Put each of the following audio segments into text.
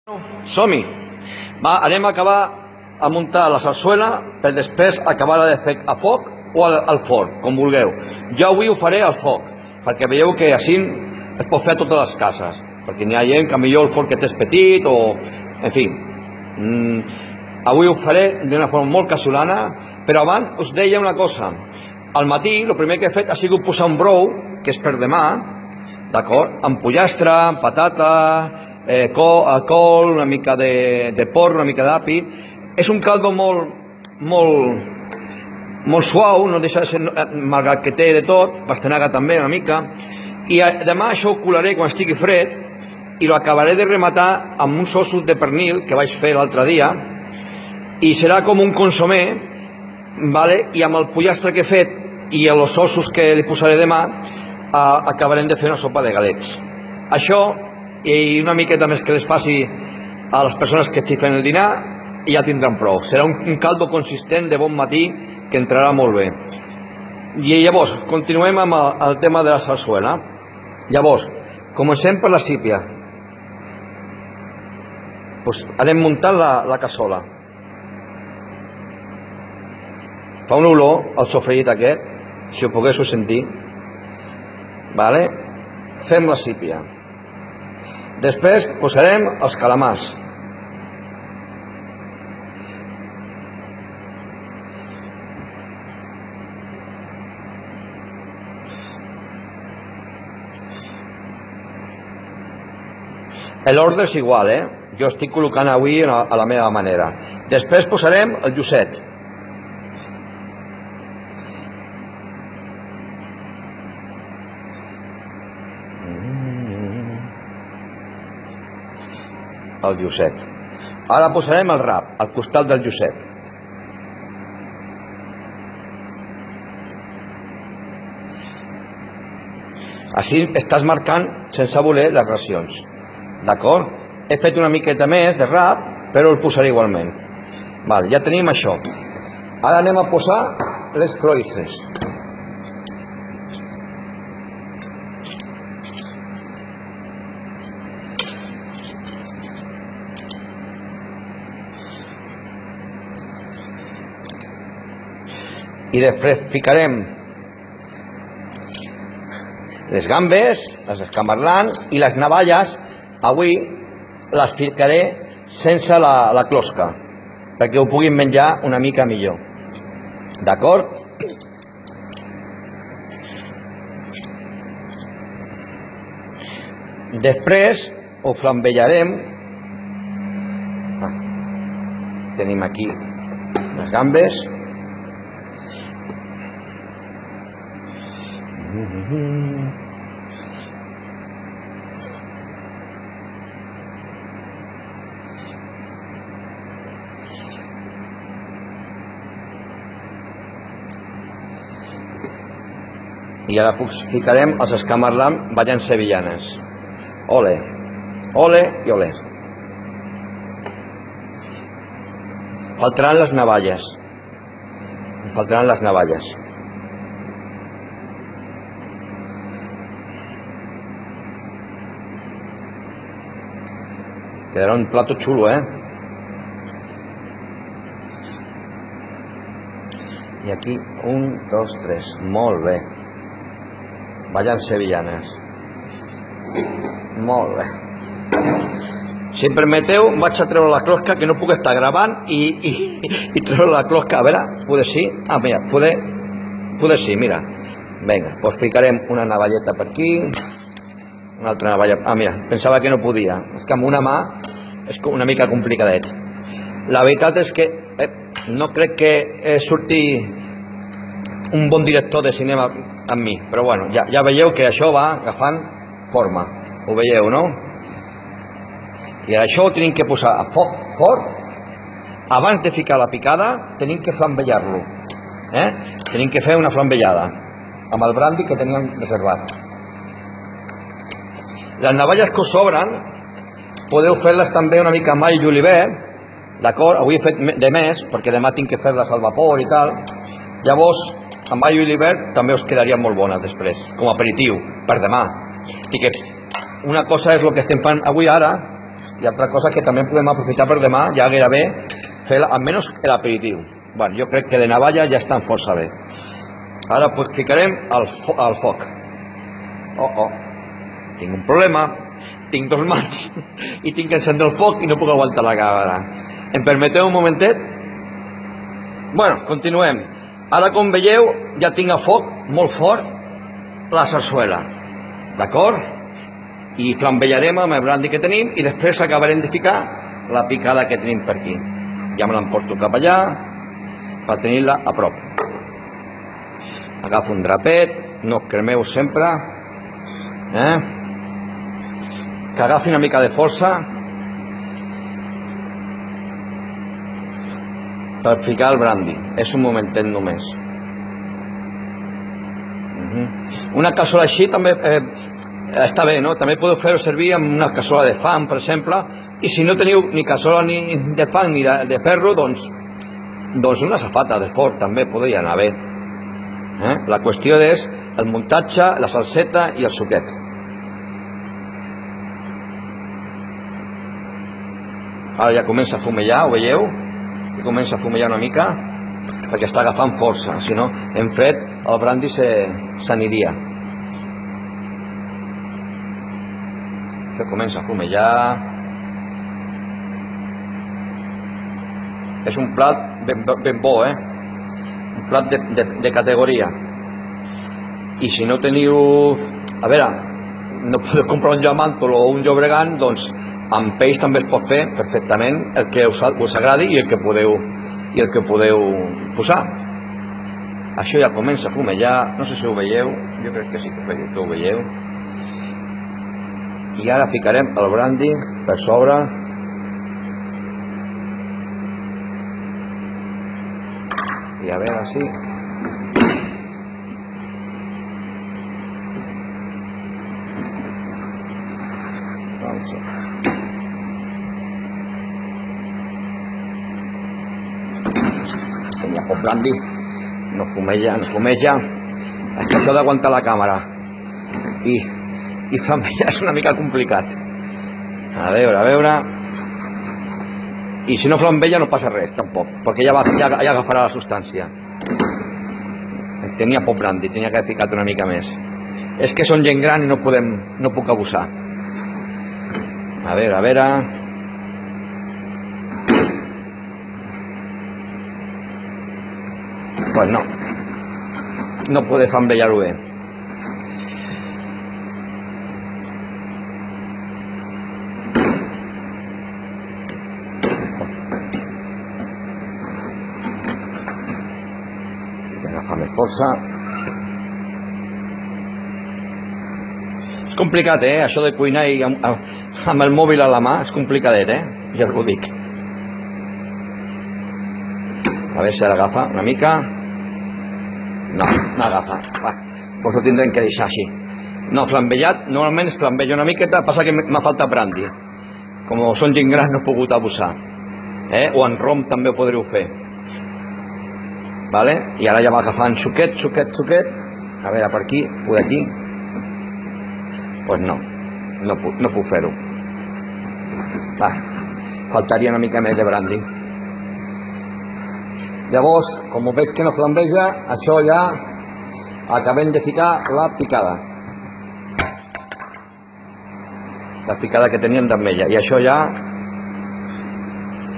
Som-hi! Va, anem a acabar a muntar la sarsuela per després acabar-la de fer a foc o al forn, com vulgueu. Jo avui ho faré al foc, perquè veieu que així es pot fer a totes les cases, perquè n'hi ha gent que millor el forn que és petit o... en fi. Avui ho faré d'una forma molt casolana, però abans us deia una cosa. Al matí, el primer que he fet ha sigut posar un brou, que és per demà, d'acord? Amb pollastre, amb patata, col, una mica de porc, una mica d'api. És un caldo molt suau, no deixa de ser, malgrat que té de tot, pastanaga també una mica. I demà això ho colaré quan estigui fred i lo acabaré de rematar amb uns ossos de pernil que vaig fer l'altre dia, i serà com un consomé, vale? I amb el pollastre que he fet i els ossos que li posaré demà acabarem de fer una sopa de galets. Això i una miqueta més que les faci a les persones que estic fent el dinar i ja tindran prou. Serà un caldo consistent de bon matí que entrarà molt bé. I llavors continuem amb el tema de la sarsuela. Llavors comencem per la sípia. Pues anem muntant la cassola. Fa una olor al sofregit aquest, si ho poguéssiu sentir. Vale? Fem la sípia. Després posarem els calamars. L'ordre és igual, Jo estic col·locant avui a la meva manera. Després posarem el llucet. El llucet. Ara posarem el rap al costat del llucet. Així estàs marcant sense voler les racions. D'acord? He fet una miqueta més de rap, però el posaré igualment. Val, ja tenim això. Ara anem a posar les cloïsses. I després ficarem les gambes, les escamarlans i les navalles. Avui les ficaré sense la closca, perquè ho puguin menjar una mica millor. D'acord? Després ho flambejarem. Tenim aquí les gambes. I ara ficarem els escamarlans ballant sevillanes. Ole, ole i ole. Faltaran les navalles. Faltaran les navalles. Quedarà un plato xulo, I aquí, 1, 2, 3. Molt bé. Ballant sevillanes. Molt bé. Si em permeteu, vaig a treure la closca, que no puc estar gravant i treure la closca. A veure, poder sí? Mira, poder sí, mira. Vinga, doncs ficarem una navalleta per aquí. Una altra navalla. Mira, pensava que no podia. És que amb una mà és una mica complicadet. La veritat és que no crec que surti un bon director de cinema amb mi, però bueno, ja veieu que això va agafant forma. Ho veieu, no? I això ho tenim que posar a foc fort. Abans de ficar la picada tenim que flambejar-lo. Tenim que fer una flambellada amb el brandi que teníem reservat. Les navalles que us sobren podeu fer-les també una mica amb all i julivert, d'acord? Avui he fet de més perquè demà tinc que fer-les al vapor i tal. Llavors, amb all i julivert també us quedarien molt bones després, com a aperitiu, per demà. I que una cosa és el que estem fent avui ara, I altra cosa que també podem aprofitar per demà, ja gairebé fer almenys l'aperitiu. Bueno, jo crec que de navalla ja estan força bé. Ara pues ficarem al foc. Tinc un problema, tinc dos mans i tinc que encendre el foc i no puc aguantar la càmera. Em permeteu un momentet? Bueno, continuem. Ara, com veieu, ja tinc a foc molt fort la sarsuela, d'acord? I flambejarem amb el brandi que tenim i després acabarem de ficar la picada que tenim per aquí. Ja me l'emporto cap allà per tenir-la a prop. Agafo un drapet, no us cremeu sempre, que agafi una mica de força per ficar el brandi. És un momentet només. Una cassola així també està bé, no? També podeu fer-ho servir amb una cassola de fang, per exemple, i si no teniu ni cassola ni de fang ni de ferro, doncs una safata de forn també podria anar bé. La qüestió és el muntatge, la salseta i el suquet. Ara ja comença a fumellar, ho veieu? Ja comença a fumellar una mica perquè està agafant força, si no, en fred el brandi s'aniria. Això comença a fumellar. És un plat ben bo, un plat de categoria. I si no teniu, a veure, no podeu comprar un Llamàntol o un Llobregat, doncs amb peix també es pot fer perfectament el que us agradi i el que podeu posar. Això ja comença a fumellar, no sé si ho veieu, jo crec que sí que ho veieu. I ara ficarem el brandi per sobre. I a veure si... Tenia poc brandi, no fumeja. És que això d'aguantar la càmera i flambejar és una mica complicat. A veure... I si no flambeja no passa res, tampoc, perquè ja agafarà la substància. Tenia poc brandi, tenia que haver ficat una mica més. És que són gent gran i no puc abusar. A veure... Pues no puede flambejar-ho bé. Agafa més força. És complicat, això de cuinar i amb el mòbil a la mà és complicadet, ja us ho dic. A veure si ara agafa una mica. No agafa. Doncs ho tindrem que deixar així. No, flambejat, normalment es flambeja una miqueta, passa que m'ha faltat brandi. Com són gent gran no he pogut abusar. O en rom també ho podríeu fer. I ara ja va agafant suquet. A veure, per aquí, per aquí. Doncs no puc fer-ho. Faltaria una mica més de brandi. Llavors, com veig que no flambeja, això ja acabem de ficar la picada. La picada que teníem d'ametlla. I això ja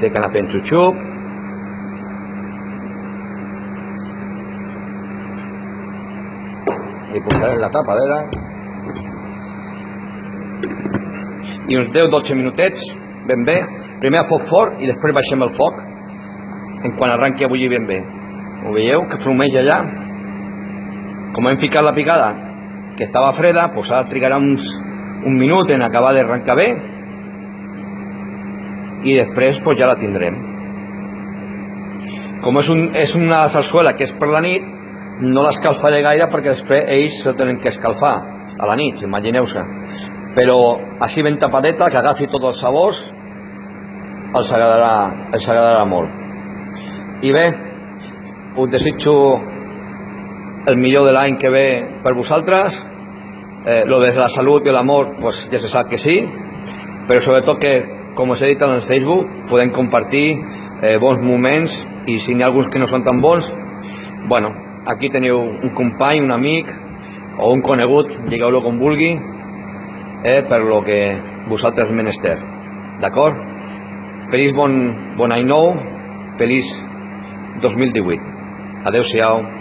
té que anar fent xup-xup. I posarem la tapadera. I uns 10-12 minutets, ben bé. Primer a foc fort i després baixem el foc en quan arranqui a bullir ben bé. Ho veieu que flumeja allà? Com hem ficat la picada que estava freda, doncs ara trigarà un minut en acabar d'arrencar bé i després ja la tindrem. Com és una sarsuela que és per la nit, no l'escalfaré gaire perquè després ells se tenen que escalfar a la nit, imagineu-se. Però així ben tapadeta, que agafi tots els sabors, els agradarà molt. I bé, us desitjo el millor de l'any que ve per vosaltres. Lo de la salut i l'amor, pues ja se sap que sí, però sobretot que com us he dit en el Facebook, podem compartir bons moments, i si n'hi ha alguns que no són tan bons, bueno, aquí teniu un company, un amic o un conegut, digueu-lo com vulgui, per lo que vosaltres menester, d'acord? Feliç bon any nou, feliç 2018. Adeu-siau.